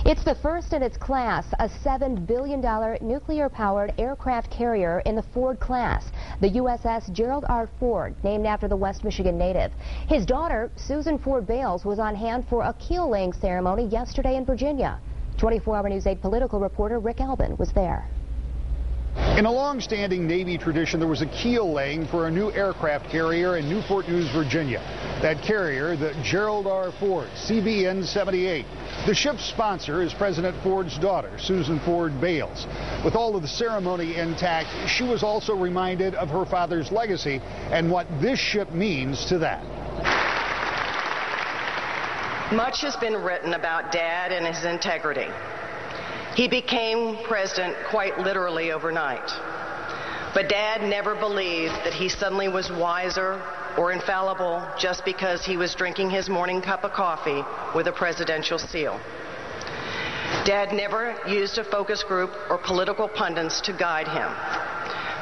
It's the first in its class, a $7 billion nuclear-powered aircraft carrier in the Ford class, the USS Gerald R. Ford, named after the West Michigan native. His daughter, Susan Ford Bales, was on hand for a keel-laying ceremony yesterday in Virginia. 24-hour News 8 political reporter Rick Albin was there. In a long-standing Navy tradition, there was a keel laying for a new aircraft carrier in Newport News, Virginia. That carrier, the Gerald R. Ford, CBN 78. The ship's sponsor is President Ford's daughter, Susan Ford Bales. With all of the ceremony intact, she was also reminded of her father's legacy and what this ship means to that. Much has been written about Dad and his integrity. He became president quite literally overnight. But Dad never believed that he suddenly was wiser or infallible just because he was drinking his morning cup of coffee with a presidential seal. Dad never used a focus group or political pundits to guide him.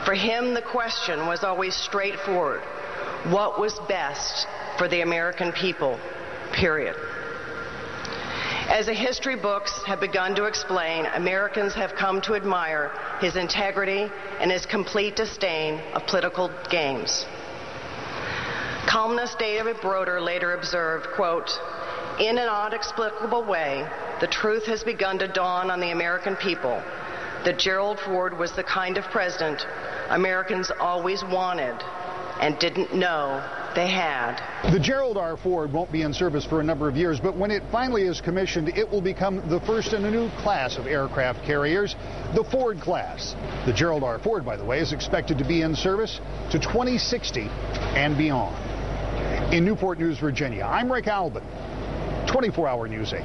For him, the question was always straightforward: what was best for the American people, period. As the history books have begun to explain, Americans have come to admire his integrity and his complete disdain of political games. Columnist David Broder later observed, quote, "In an inexplicable way, the truth has begun to dawn on the American people that Gerald Ford was the kind of president Americans always wanted and didn't know they had." The Gerald R. Ford won't be in service for a number of years, but when it finally is commissioned, it will become the first in a new class of aircraft carriers, the Ford class. The Gerald R. Ford, by the way, is expected to be in service to 2060 and beyond. In Newport News, Virginia, I'm Rick Albin, 24-hour News 8.